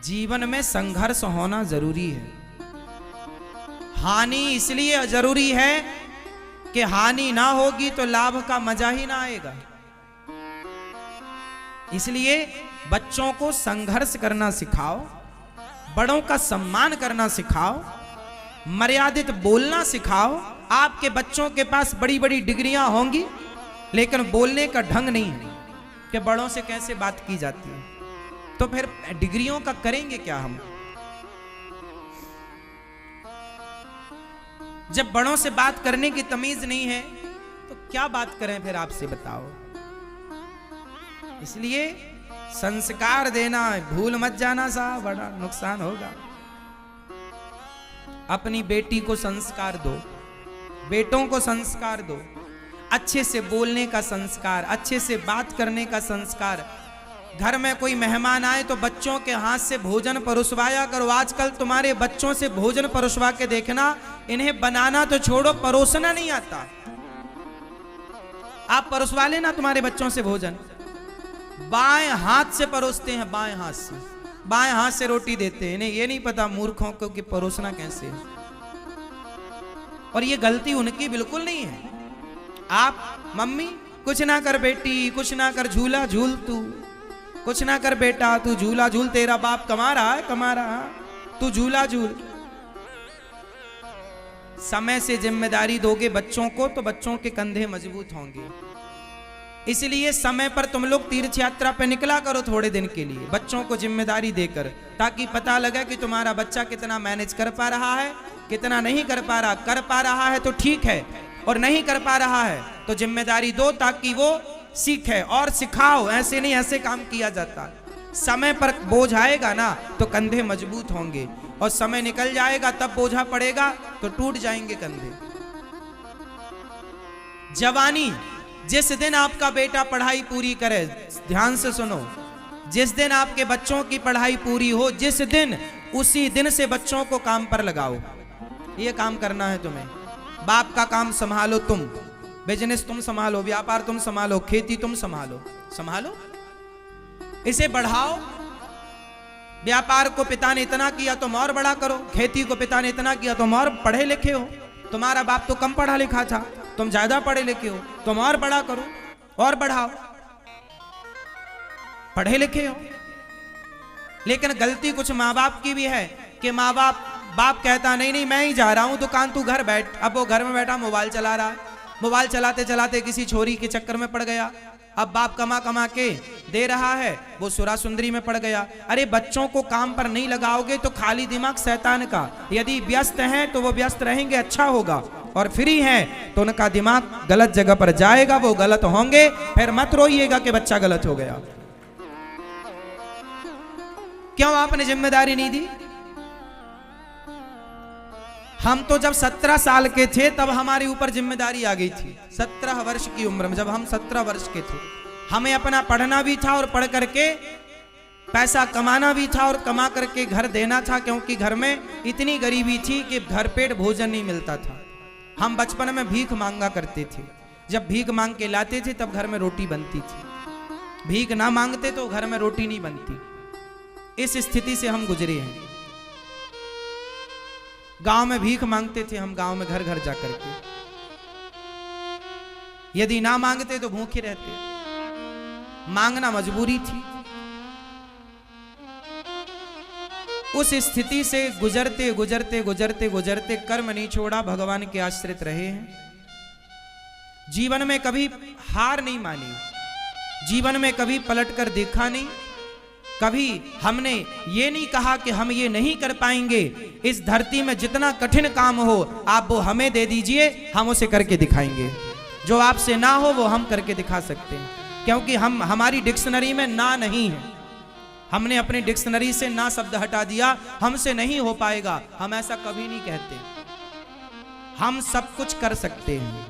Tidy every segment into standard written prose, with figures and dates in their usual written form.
जीवन में संघर्ष होना जरूरी है। हानि इसलिए जरूरी है कि हानि ना होगी तो लाभ का मजा ही ना आएगा। इसलिए बच्चों को संघर्ष करना सिखाओ, बड़ों का सम्मान करना सिखाओ, मर्यादित बोलना सिखाओ। आपके बच्चों के पास बड़ी बड़ी डिग्रियां होंगी लेकिन बोलने का ढंग नहीं है कि बड़ों से कैसे बात की जाती है, तो फिर डिग्रियों का करेंगे क्या हम? जब बड़ों से बात करने की तमीज नहीं है तो क्या बात करें फिर, आपसे बताओ। इसलिए संस्कार देना भूल मत जाना साहब, बड़ा नुकसान होगा। अपनी बेटी को संस्कार दो, बेटों को संस्कार दो, अच्छे से बोलने का संस्कार, अच्छे से बात करने का संस्कार। घर में कोई मेहमान आए तो बच्चों के हाथ से भोजन परोसवाया करो। आजकल तुम्हारे बच्चों से भोजन परोसवा के देखना, इन्हें बनाना तो छोड़ो, परोसना नहीं आता। आप परोसवा लेना तुम्हारे बच्चों से भोजन, बाएं हाथ से परोसते हैं, बाएं हाथ से, बाएं हाथ से रोटी देते हैं। इन्हें ये नहीं पता मूर्खों को कि परोसना कैसे है। और ये गलती उनकी बिल्कुल नहीं है। आप मम्मी कुछ ना कर बेटी, कुछ ना कर, झूला झूल तू, कुछ ना कर बेटा तू झूला झूल, तेरा बाप कमा रहा है, कमा रहा है, तू झूला झूल। समय से जिम्मेदारी दोगे बच्चों को तो बच्चों के कंधे मजबूत होंगे। इसलिए समय पर तुम लोग तीर्थ यात्रा पे निकला करो थोड़े दिन के लिए, बच्चों को जिम्मेदारी देकर, ताकि पता लगे कि तुम्हारा बच्चा कितना मैनेज कर पा रहा है, कितना नहीं कर पा रहा। कर पा रहा है तो ठीक है, और नहीं कर पा रहा है तो जिम्मेदारी दो ताकि वो सीखे और सिखाओ। ऐसे नहीं, ऐसे काम किया जाता। समय पर बोझ आएगा ना तो कंधे मजबूत होंगे, और समय निकल जाएगा तब बोझा पड़ेगा तो टूट जाएंगे कंधे। जवानी, जिस दिन आपका बेटा पढ़ाई पूरी करे, ध्यान से सुनो, जिस दिन आपके बच्चों की पढ़ाई पूरी हो, जिस दिन, उसी दिन से बच्चों को काम पर लगाओ। ये काम करना है तुम्हें। बाप का काम संभालो तुम, बिजनेस तुम संभालो, व्यापार तुम संभालो, खेती तुम संभालो, संभालो, इसे बढ़ाओ। व्यापार को पिता ने इतना किया तुम और बड़ा करो, खेती को पिता ने इतना किया तुम और पढ़े लिखे हो। तुम्हारा बाप तो कम पढ़ा लिखा था, तुम ज्यादा पढ़े लिखे हो, तुम और बड़ा करो और बढ़ाओ। पढ़े लिखे हो, लेकिन गलती कुछ माँ बाप की भी है कि माँ बाप कहता नहीं नहीं मैं ही जा रहा हूं दुकान, तू घर बैठ। अब वो घर में बैठा मोबाइल चला रहा है, मोबाइल चलाते चलाते किसी छोरी के चक्कर में पड़ गया। अब बाप कमा कमा के दे रहा है, वो सुरा सुंदरी में पड़ गया। अरे बच्चों को काम पर नहीं लगाओगे तो खाली दिमाग शैतान का। यदि व्यस्त हैं तो वो व्यस्त रहेंगे, अच्छा होगा, और फ्री हैं तो उनका दिमाग गलत जगह पर जाएगा, वो गलत होंगे। फिर मत रोइएगा कि बच्चा गलत हो गया। क्यों आपने जिम्मेदारी नहीं दी? हम तो जब 17 साल के थे तब हमारे ऊपर जिम्मेदारी आ गई थी। 17 वर्ष की उम्र में, जब हम 17 वर्ष के थे, हमें अपना पढ़ना भी था और पढ़ करके पैसा कमाना भी था और कमा करके घर देना था, क्योंकि घर में इतनी गरीबी थी कि घर पेट भोजन नहीं मिलता था। हम बचपन में भीख मांगा करते थे। जब भीख मांग के लाते थे तब घर में रोटी बनती थी, भीख ना मांगते तो घर में रोटी नहीं बनती। इस स्थिति से हम गुजरे हैं। गांव में भीख मांगते थे हम, गांव में घर घर जाकर के। यदि ना मांगते तो भूखे रहते, मांगना मजबूरी थी। उस स्थिति से गुजरते गुजरते गुजरते गुजरते कर्म नहीं छोड़ा, भगवान के आश्रित रहे हैं। जीवन में कभी हार नहीं मानी, जीवन में कभी पलट कर देखा नहीं। कभी हमने ये नहीं कहा कि हम ये नहीं कर पाएंगे। इस धरती में जितना कठिन काम हो आप वो हमें दे दीजिए, हम उसे करके दिखाएंगे। जो आपसे ना हो वो हम करके दिखा सकते हैं, क्योंकि हमारी डिक्शनरी में ना नहीं है। हमने अपनी डिक्शनरी से ना शब्द हटा दिया, हमसे नहीं हो पाएगा, हम ऐसा कभी नहीं कहते। हम सब कुछ कर सकते हैं,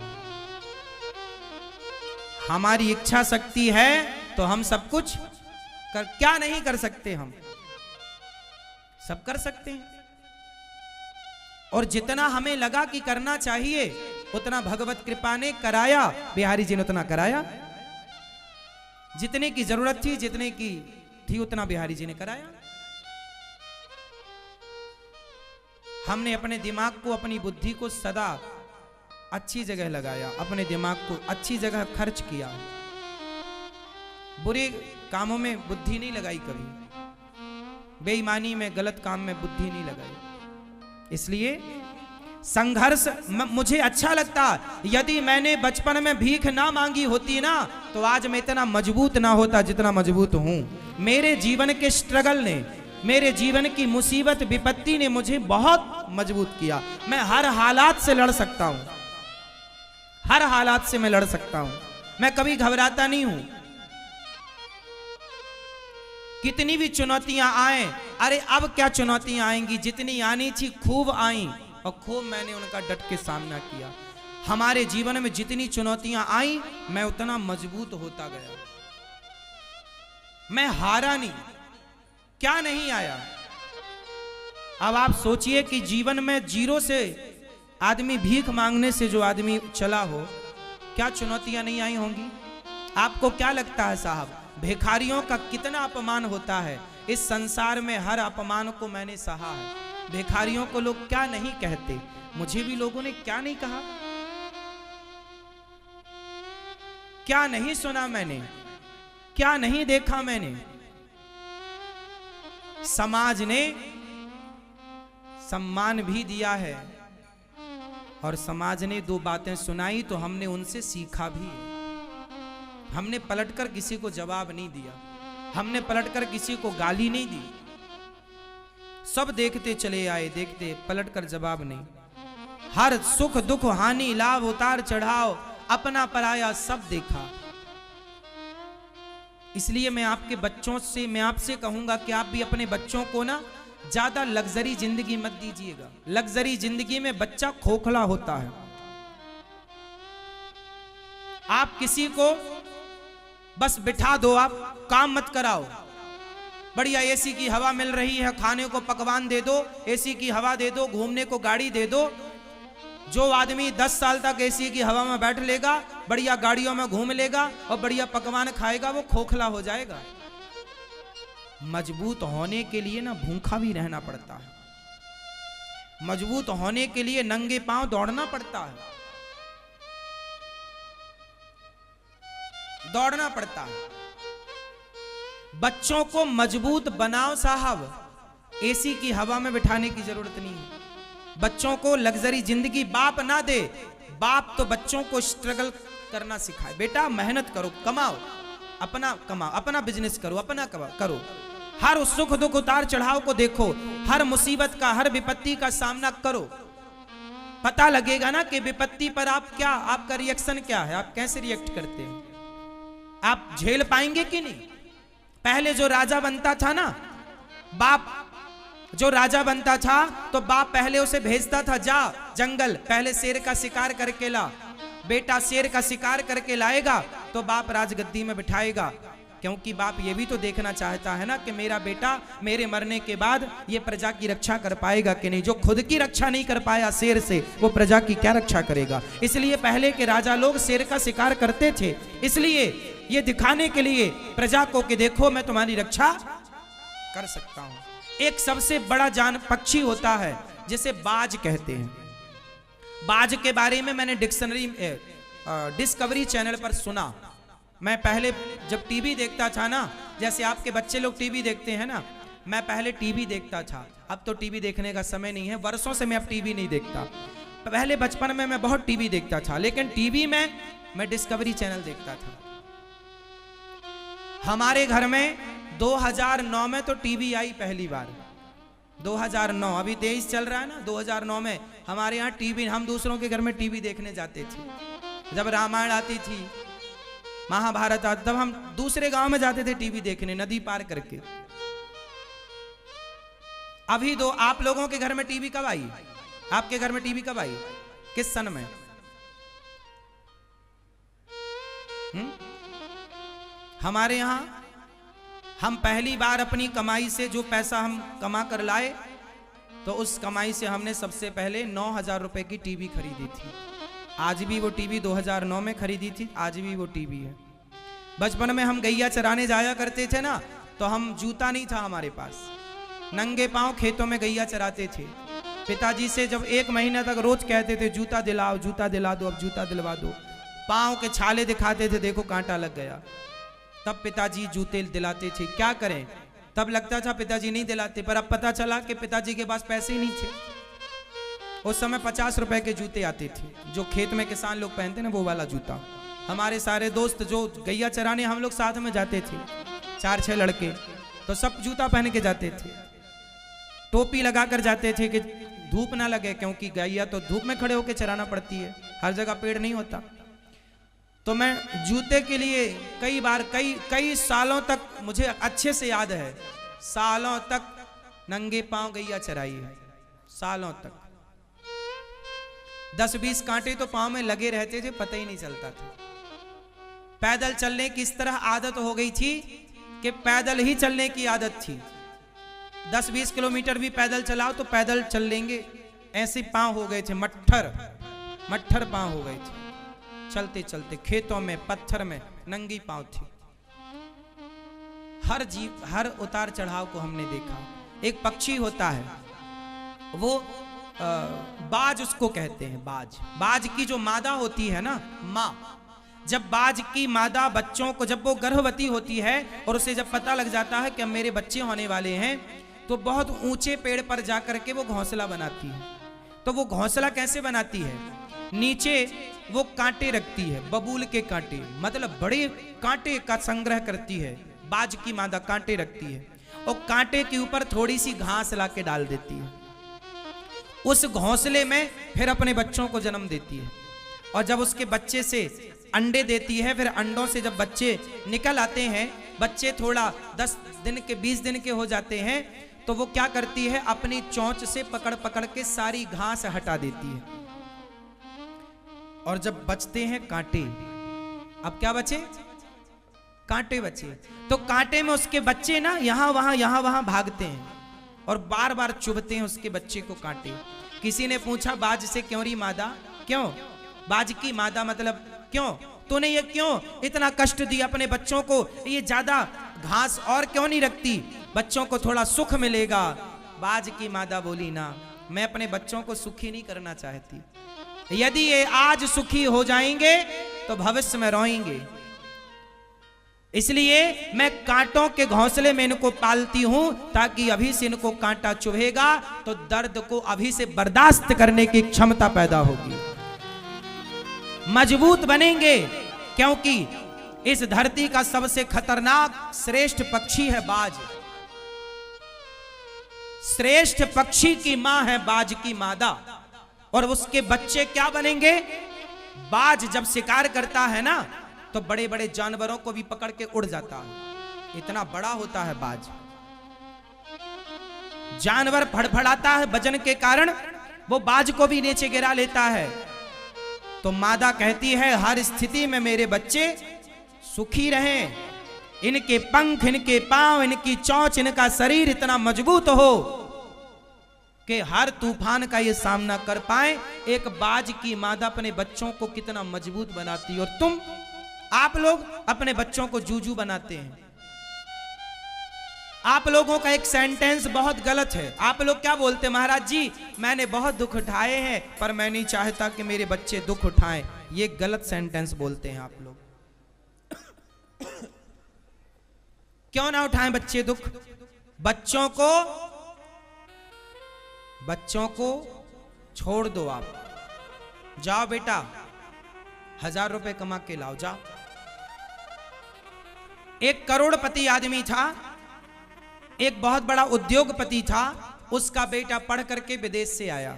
हमारी इच्छा शक्ति है तो हम सब कुछ क्या नहीं कर सकते? हम सब कर सकते हैं। और जितना हमें लगा कि करना चाहिए उतना भगवत कृपा ने कराया, बिहारी जी ने उतना कराया। जितने की जरूरत थी, जितने की थी उतना बिहारी जी ने कराया। हमने अपने दिमाग को, अपनी बुद्धि को सदा अच्छी जगह लगाया, अपने दिमाग को अच्छी जगह खर्च किया, बुरे कामों में बुद्धि नहीं लगाई, कभी बेईमानी में, गलत काम में बुद्धि नहीं लगाई। इसलिए संघर्ष मुझे अच्छा लगता। यदि मैंने बचपन में भीख ना मांगी होती ना, तो आज मैं इतना मजबूत ना होता जितना मजबूत हूं। मेरे जीवन के स्ट्रगल ने, मेरे जीवन की मुसीबत विपत्ति ने मुझे बहुत मजबूत किया। मैं हर हालात से लड़ सकता हूं, हर हालात से मैं लड़ सकता हूं। मैं कभी घबराता नहीं हूं। कितनी भी चुनौतियां आए, अरे अब क्या चुनौतियां आएंगी, जितनी आनी थी खूब आई और खूब मैंने उनका डट के सामना किया। हमारे जीवन में जितनी चुनौतियां आई, मैं उतना मजबूत होता गया। मैं हारा नहीं। क्या नहीं आया? अब आप सोचिए कि जीवन में जीरो से आदमी, भीख मांगने से जो आदमी चला हो, क्या चुनौतियां नहीं आई होंगी? आपको क्या लगता है साहब, भिखारियों का कितना अपमान होता है? इस संसार में हर अपमान को मैंने सहा है। भिखारियों को लोग क्या नहीं कहते, मुझे भी लोगों ने क्या नहीं कहा, क्या नहीं सुना मैंने, क्या नहीं देखा मैंने। समाज ने सम्मान भी दिया है और समाज ने दो बातें सुनाई तो हमने उनसे सीखा भी। हमने पलटकर किसी को जवाब नहीं दिया, हमने पलटकर किसी को गाली नहीं दी। सब देखते चले आए, देखते, पलटकर जवाब नहीं। हर सुख दुख हानि लाभ उतार चढ़ाव, अपना पराया सब देखा। इसलिए मैं आपके बच्चों से, मैं आपसे कहूंगा कि आप भी अपने बच्चों को ना ज्यादा लग्जरी जिंदगी मत दीजिएगा। लग्जरी जिंदगी में बच्चा खोखला होता है। आप किसी को बस बिठा दो, आप काम मत कराओ। बढ़िया एसी की हवा मिल रही है, खाने को पकवान दे दो, एसी की हवा दे दो, घूमने को गाड़ी दे दो। जो आदमी 10 साल तक एसी की हवा में बैठ लेगा, बढ़िया गाड़ियों में घूम लेगा और बढ़िया पकवान खाएगा, वो खोखला हो जाएगा। मजबूत होने के लिए ना भूखा भी रहना पड़ता है। मजबूत होने के लिए नंगे पांव दौड़ना पड़ता है, दौड़ना पड़ता है। बच्चों को मजबूत बनाओ साहब, एसी की हवा में बिठाने की जरूरत नहीं है। बच्चों को लग्जरी जिंदगी बाप ना दे। बाप तो बच्चों को स्ट्रगल करना सिखाए। बेटा मेहनत करो, कमाओ, अपना कमाओ, अपना बिजनेस करो, अपना करो। हर सुख दुख उतार चढ़ाव को देखो, हर मुसीबत का, हर विपत्ति का सामना करो। पता लगेगा ना कि विपत्ति पर आप क्या, आपका रिएक्शन क्या है, आप कैसे रिएक्ट करते हैं, आप झेल पाएंगे कि नहीं। पहले जो राजा बनता था ना, बाप जो राजा बनता था तो बाप पहले उसे भेजता था, जा जंगल, पहले शेर का शिकार करके ला। बेटा शेर का शिकार करके लाएगा तो बाप राजगद्दी में बिठाएगा, क्योंकि बाप ये भी तो देखना चाहता है ना कि मेरा बेटा मेरे मरने के बाद ये प्रजा की रक्षा कर पाएगा कि नहीं। जो खुद की रक्षा नहीं कर पाया शेर से, वो प्रजा की क्या रक्षा करेगा। इसलिए पहले के राजा लोग शेर का शिकार करते थे, इसलिए ये दिखाने के लिए प्रजा को कि देखो मैं तुम्हारी रक्षा कर सकता हूं। एक सबसे बड़ा जान पक्षी होता है जिसे बाज कहते हैं। बाज के बारे में मैंने डिस्कवरी चैनल पर सुना। मैं पहले जब टीवी देखता था ना, जैसे आपके बच्चे लोग टीवी देखते हैं ना, मैं पहले टीवी देखता था। अब तो टीवी देखने का समय नहीं है, वर्षों से मैं अब टीवी नहीं देखता। पहले बचपन में मैं बहुत टीवी देखता था, लेकिन टीवी में मैं डिस्कवरी चैनल देखता था। हमारे घर में 2009 में तो टीवी आई पहली बार। 2009, अभी 23 चल रहा है ना, 2009 में हमारे यहाँ टीवी, हम दूसरों के घर में टीवी देखने जाते थे। जब रामायण आती थी, महाभारत आता, तब हम दूसरे गांव में जाते थे टीवी देखने, नदी पार करके। अभी तो आप लोगों के घर में टीवी कब आई? आपके घर में टीवी कब आई? किस सन में? हमारे यहां हम पहली बार अपनी कमाई से जो पैसा हम कमा कर लाए, तो उस कमाई से हमने सबसे पहले 9,000 रुपए की टीवी खरीदी थी। आज भी वो टीवी 2009 में खरीदी थी, आज भी वो टीवी है। बचपन में हम गैया चराने जाया करते थे ना, तो हम जूता नहीं था हमारे पास, नंगे पांव खेतों में गैया चराते थे। पिताजी से जब 1 महीना तक रोज कहते थे जूता दिलाओ, जूता दिला दो, अब जूता दिलवा दो, पाँव के छाले दिखाते थे, देखो कांटा लग गया, तब पिताजी जूते दिलाते थे। क्या करें, तब लगता था पिताजी नहीं दिलाते, पर अब पता चला कि पिताजी के पास पैसे ही नहीं थे। उस समय 50 रुपए के जूते आते थे, जो खेत में किसान लोग पहनते ना, वो वाला जूता। हमारे सारे दोस्त जो गैया चराने हम लोग साथ में जाते थे, 4-6 लड़के, तो सब जूता पहन के जाते थे, टोपी लगा कर जाते थे कि धूप ना लगे, क्योंकि गैया तो धूप में खड़े होकर चराना पड़ती है, हर जगह पेड़ नहीं होता। तो मैं जूते के लिए कई बार कई सालों तक, मुझे अच्छे से याद है, सालों तक नंगे पांव गैया चराई है, सालों तक। 10-20 कांटे तो पांव में लगे रहते थे, पता ही नहीं चलता था। पैदल चलने की इस तरह आदत हो गई थी कि पैदल ही चलने की आदत थी। 10-20 किलोमीटर भी पैदल चलाओ तो पैदल चल लेंगे, ऐसे पांव हो गए थे, मट्ठर पांव हो गए थे, चलते चलते खेतों में, पत्थर में नंगी पांव थी। हर उतार चढ़ाव को हमने देखा। एक पक्षी होता है, वो बाज उसको कहते हैं, बाज की जो मादा होती है ना, माँ, जब बाज की मादा बच्चों को, जब वो गर्भवती होती है और उसे जब पता लग जाता है कि अब मेरे बच्चे होने वाले हैं, तो बहुत ऊंचे पेड़ पर जाकर के वो घोंसला बनाती है। तो वो घोंसला कैसे बनाती है, नीचे वो कांटे रखती है, बबूल के कांटे, मतलब बड़े कांटे का संग्रह करती है। बाज की मादा कांटे रखती है और कांटे के ऊपर थोड़ी सी घास ला के डाल देती है। उस घोंसले में फिर अपने बच्चों को जन्म देती है, और जब उसके बच्चे से अंडे देती है, फिर अंडों से जब बच्चे निकल आते हैं, बच्चे थोड़ा 10 दिन के 20 दिन के हो जाते हैं, तो वो क्या करती है, अपनी चोंच से पकड़ पकड़ के सारी घास हटा देती है। और जब बचते हैं कांटे, अब क्या बचे, कांटे बचे, तो कांटे में उसके बच्चे ना यहां वहां भागते हैं और बार बार चुभते हैं उसके बच्चे को कांटे। किसी ने पूछा बाज से, क्यों री मादा, क्यों बाज की मादा, मतलब क्यों तूने ये क्यों इतना कष्ट दिया अपने बच्चों को, ये ज्यादा घास और क्यों नहीं रखती, बच्चों को थोड़ा सुख मिलेगा। बाज की मादा बोली, ना, मैं अपने बच्चों को सुखी नहीं करना चाहती, यदि ये आज सुखी हो जाएंगे तो भविष्य में रोएंगे, इसलिए मैं कांटों के घोंसले में इनको पालती हूं, ताकि अभी से इनको कांटा चुभेगा तो दर्द को अभी से बर्दाश्त करने की क्षमता पैदा होगी, मजबूत बनेंगे। क्योंकि इस धरती का सबसे खतरनाक श्रेष्ठ पक्षी है बाज। श्रेष्ठ पक्षी की मां है बाज की मादा, और उसके बच्चे क्या बनेंगे। बाज जब शिकार करता है ना, तो बड़े बड़े जानवरों को भी पकड़ के उड़ जाता है, इतना बड़ा होता है बाज। जानवर फड़फड़ाता है वजन के कारण, वो बाज को भी नीचे गिरा लेता है। तो मादा कहती है, हर स्थिति में मेरे बच्चे सुखी रहें, इनके पंख, इनके पांव, इनकी चोंच, इनका शरीर इतना मजबूत हो कि हर तूफान का ये सामना कर पाए। एक बाज की मादा अपने बच्चों को कितना मजबूत बनाती है, और आप लोग अपने बच्चों को जूजू बनाते हैं। आप लोगों का एक सेंटेंस बहुत गलत है। आप लोग क्या बोलते हैं, महाराज जी मैंने बहुत दुख उठाए हैं, पर मैं नहीं चाहता कि मेरे बच्चे दुख उठाएं। ये गलत सेंटेंस बोलते हैं आप लोग। क्यों ना उठाएं बच्चे दुख। बच्चों को छोड़ दो, आप जाओ बेटा 1000 रुपए कमा के लाओ, जाओ। एक करोड़पति आदमी था, एक बहुत बड़ा उद्योगपति था, उसका बेटा पढ़ करके विदेश से आया।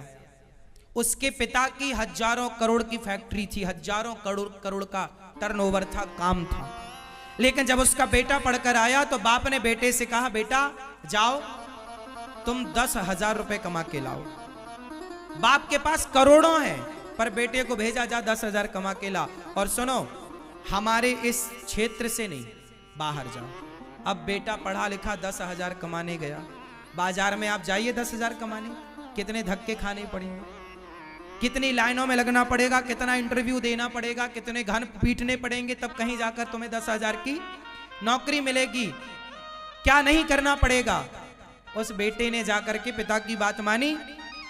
उसके पिता की हजारों करोड़ की फैक्ट्री थी, हजारों करोड़ का टर्नओवर था, काम था। लेकिन जब उसका बेटा पढ़कर आया तो बाप ने बेटे से कहा, बेटा जाओ तुम 10,000 रुपए कमा के लाओ। बाप के पास करोड़ों हैं, पर बेटे को भेजा, जा 10,000 कमा के ला। और सुनो, हमारे इस क्षेत्र से नहीं, बाहर जाओ। अब बेटा पढ़ा लिखा 10,000 कमाने गया। बाजार में आप जाइए 10,000 कमाने, कितने धक्के खाने पड़ेंगे, कितनी लाइनों में लगना पड़ेगा, कितना इंटरव्यू देना पड़ेगा, कितने घन पीटने पड़ेंगे, तब कहीं जाकर तुम्हें 10,000 की नौकरी मिलेगी। क्या नहीं करना पड़ेगा। उस बेटे ने जाकर के पिता की बात मानी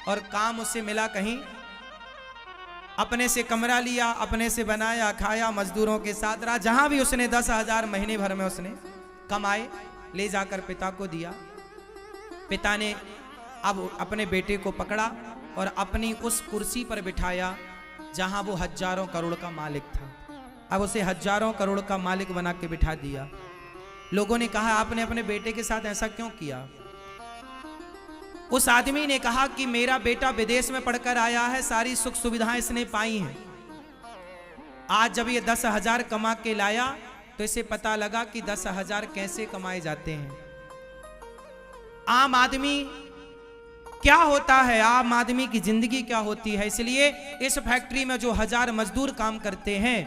और काम उससे मिला कहीं, अपने से कमरा लिया, अपने से बनाया, खाया, मजदूरों के साथ रहा। जहां भी उसने 10,000 महीने भर में उसने कमाए, ले जाकर पिता को दिया। पिता ने अब अपने बेटे को पकड़ा और अपनी उस कुर्सी पर बिठाया जहां वो हजारों करोड़ का मालिक था। अब उसे हजारों करोड़ का मालिक बना के बिठा दिया। लोगों ने कहा, आपने अपने बेटे के साथ ऐसा क्यों किया? उस आदमी ने कहा कि मेरा बेटा विदेश में पढ़कर आया है, सारी सुख सुविधाएं इसने पाई हैं। आज जब ये 10,000 कमा के लाया तो इसे पता लगा कि 10,000 कैसे कमाए जाते हैं। आम आदमी क्या होता है, आम आदमी की जिंदगी क्या होती है। इसलिए इस फैक्ट्री में जो 1000 मजदूर काम करते हैं,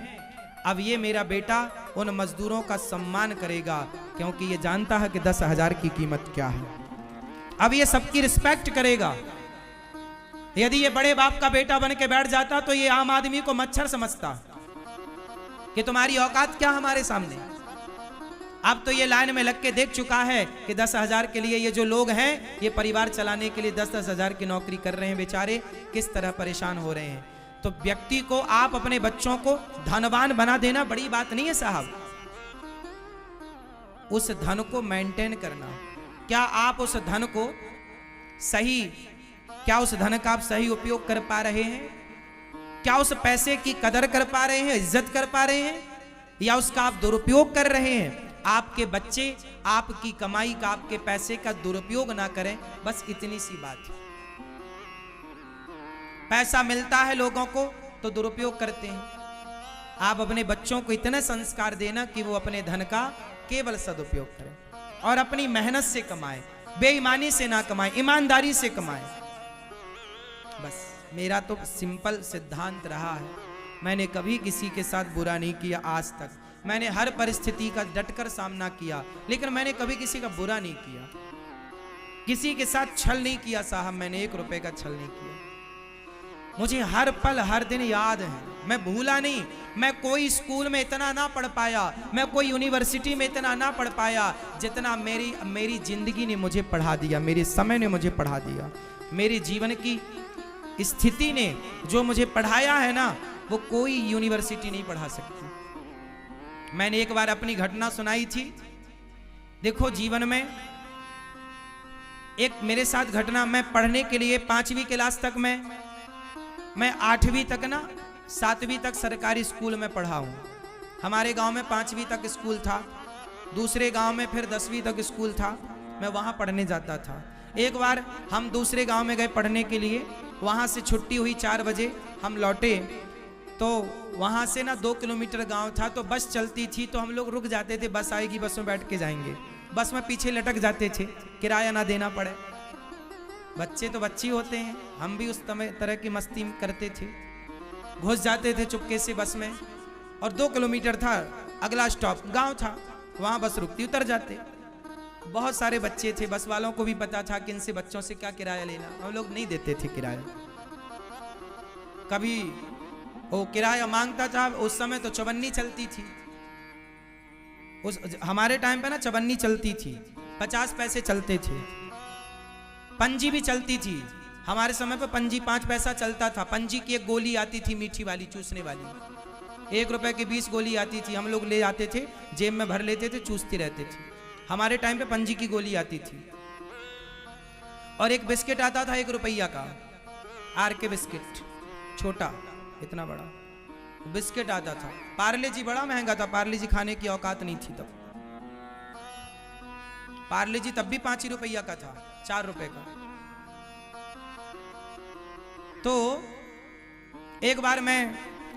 अब ये मेरा बेटा उन मजदूरों का सम्मान करेगा, क्योंकि ये जानता है कि 10,000 की कीमत क्या है। अब ये सबकी रिस्पेक्ट करेगा। यदि ये बड़े बाप का बेटा बन के बैठ जाता तो ये आम आदमी को मच्छर समझता कि तुम्हारी औकात क्या हमारे सामने। अब तो ये लाइन में लग के देख चुका है कि 10,000 के लिए ये जो लोग हैं, ये परिवार चलाने के लिए 10,000 की नौकरी कर रहे हैं, बेचारे किस तरह परेशान हो रहे हैं। तो व्यक्ति को, आप अपने बच्चों को धनवान बना देना बड़ी बात नहीं है साहब। उस धन को मेंटेन करना, क्या आप उस धन को सही, क्या उस धन का आप सही उपयोग कर पा रहे हैं? क्या उस पैसे की कदर कर पा रहे हैं, इज्जत कर पा रहे हैं, या उसका आप दुरुपयोग कर रहे हैं? आपके बच्चे आपकी कमाई का, आपके पैसे का दुरुपयोग ना करें, बस इतनी सी बात है। पैसा मिलता है लोगों को तो दुरुपयोग करते हैं। आप अपने बच्चों को इतने संस्कार देना कि वो अपने धन का केवल सदुपयोग करें और अपनी मेहनत से कमाए, बेईमानी से ना कमाए, ईमानदारी से कमाए। बस मेरा तो सिंपल सिद्धांत रहा है, मैंने कभी किसी के साथ बुरा नहीं किया आज तक। मैंने हर परिस्थिति का डटकर सामना किया, लेकिन मैंने कभी किसी का बुरा नहीं किया, किसी के साथ छल नहीं किया साहब। मैंने 1 रुपए का छल नहीं किया। मुझे हर पल हर दिन याद है, मैं भूला नहीं। मैं कोई स्कूल में इतना ना पढ़ पाया, मैं कोई यूनिवर्सिटी में इतना ना पढ़ पाया जितना मेरी जिंदगी ने मुझे पढ़ा दिया, मेरे समय ने मुझे पढ़ा दिया। मेरे जीवन की स्थिति ने जो मुझे पढ़ाया है ना, वो कोई यूनिवर्सिटी नहीं पढ़ा सकती। मैंने एक बार अपनी घटना सुनाई थी। देखो, जीवन में एक मेरे साथ घटना, मैं पढ़ने के लिए 5वीं क्लास तक मैं 8वीं तक ना 7वीं तक सरकारी स्कूल में पढ़ा हूँ। हमारे गांव में 5वीं तक स्कूल था, दूसरे गांव में फिर 10वीं तक स्कूल था। मैं वहाँ पढ़ने जाता था। एक बार हम दूसरे गांव में गए पढ़ने के लिए, वहाँ से छुट्टी हुई 4 बजे, हम लौटे तो वहाँ से ना 2 किलोमीटर गांव था, तो बस चलती थी तो हम लोग रुक जाते थे, बस आएगी, बस में बैठ के जाएंगे। बस में पीछे लटक जाते थे, किराया ना देना पड़े। बच्चे तो बच्चे होते हैं, हम भी उस तरह की मस्ती करते थे। घुस जाते थे चुपके से बस में, और 2 किलोमीटर था अगला स्टॉप, गांव था, वहां बस रुकती, उतर जाते। बहुत सारे बच्चे थे, बस वालों को भी पता था कि इनसे बच्चों से क्या किराया लेना। हम लोग नहीं देते थे किराया। कभी वो किराया मांगता था, उस समय तो चवन्नी चलती थी। हमारे टाइम पे ना चवन्नी चलती थी, 50 पैसे चलते थे। पंजी भी चलती थी, हमारे समय पे पंजी 5 पैसा चलता था। पंजी की एक गोली आती थी मीठी वाली, चूसने वाली, 1 रुपए की 20 गोली आती थी। हम लोग ले आते थे, जेब में भर लेते थे, चूसते रहते थे। हमारे टाइम पे पंजी की गोली आती थी। और एक बिस्किट आता था 1 रुपया का, आर के बिस्किट, छोटा, इतना बड़ा बिस्किट आता था। पार्ले जी बड़ा महंगा था, पार्ले जी खाने की औकात नहीं थी तब। पार्ले जी तब भी 5 ही रुपया का था, 4 रुपए का। तो एक बार मैं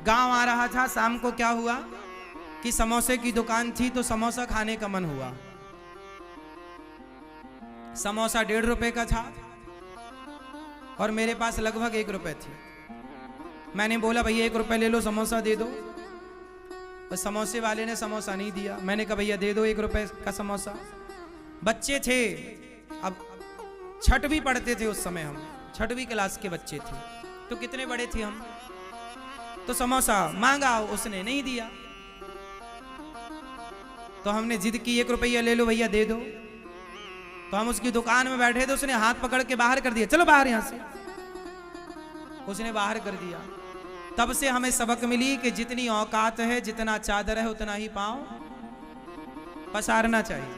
गांव आ रहा था, शाम को क्या हुआ कि समोसे की दुकान थी, तो समोसा खाने का मन हुआ। समोसा 1.5 रुपए का था और मेरे पास लगभग 1 रुपए थी। मैंने बोला, भैया 1 रुपए ले लो, समोसा दे दो। तो समोसे वाले ने समोसा नहीं दिया। मैंने कहा, भैया दे दो 1 रुपए का समोसा। बच्चे थे, अब छठ भी पढ़ते थे उस समय, हम 6वीं क्लास के बच्चे थे, तो कितने बड़े थे हम। तो समोसा मांगा, उसने नहीं दिया। तो हमने जिद की, 1 रुपया ले लो भैया, दे दो। तो हम उसकी दुकान में बैठे थे, उसने हाथ पकड़ के बाहर कर दिया, चलो बाहर यहां से। उसने बाहर कर दिया। तब से हमें सबक मिली कि जितनी औकात है, जितना चादर है, उतना ही पांव पसारना चाहिए।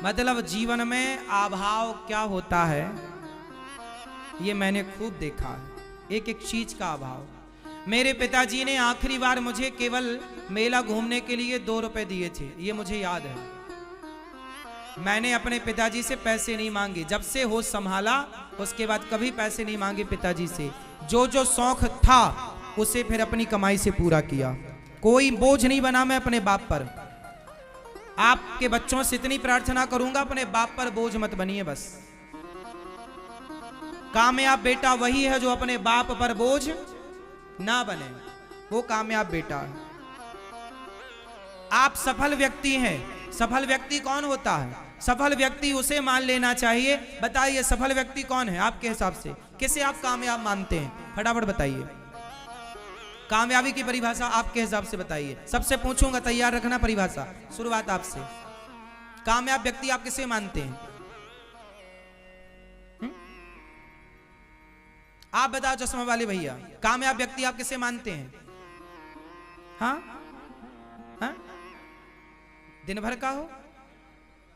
मतलब जीवन में अभाव क्या होता है ये मैंने खूब देखा है, एक एक चीज का अभाव। मेरे पिताजी ने आखिरी बार मुझे केवल मेला घूमने के लिए 2 रुपए दिए थे, ये मुझे याद है। मैंने अपने पिताजी से पैसे नहीं मांगे, जब से होश संभाला उसके बाद कभी पैसे नहीं मांगे पिताजी से। जो जो शौक था उसे फिर अपनी कमाई से पूरा किया, कोई बोझ नहीं बना मैं अपने बाप पर। आपके बच्चों से इतनी प्रार्थना करूंगा, अपने बाप पर बोझ मत बनिए बस। कामयाब बेटा वही है जो अपने बाप पर बोझ ना बने, वो कामयाब बेटा है। आप सफल व्यक्ति हैं। सफल व्यक्ति कौन होता है? सफल व्यक्ति उसे मान लेना चाहिए। बताइए सफल व्यक्ति कौन है आपके हिसाब से? किसे आप कामयाब मानते हैं? फटाफट बताइए। कामयाबी की परिभाषा आपके हिसाब से बताइए। सबसे पूछूंगा, तैयार रखना परिभाषा। शुरुआत आपसे। कामयाब व्यक्ति आप किसे मानते हैं? आप बताओ चश्मा वाले भैया, कामयाब व्यक्ति आप किसे मानते हैं? हाँ हाँ, दिन भर का हो,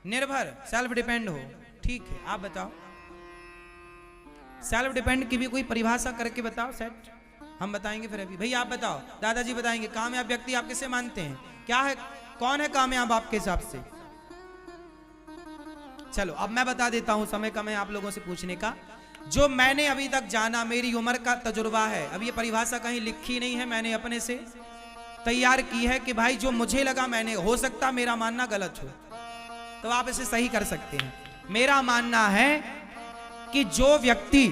निर्भर, सेल्फ डिपेंड हो। ठीक है, आप बताओ सेल्फ डिपेंड की भी कोई परिभाषा करके बताओ सेट। हम बताएंगे फिर अभी। भैया आप बताओ, दादाजी बताएंगे कामयाब व्यक्ति आप किसे मानते हैं? क्या है, कौन है कामयाब आपके हिसाब से? चलो अब मैं बता देता हूं, समय कम है आप लोगों से पूछने का। जो मैंने अभी तक जाना, मेरी उम्र का तजुर्बा है, अब ये परिभाषा कहीं लिखी नहीं है, मैंने अपने से तैयार की है कि भाई जो मुझे लगा, मैंने, हो सकता मेरा मानना गलत हो तो आप इसे सही कर सकते हैं। मेरा मानना है कि जो व्यक्ति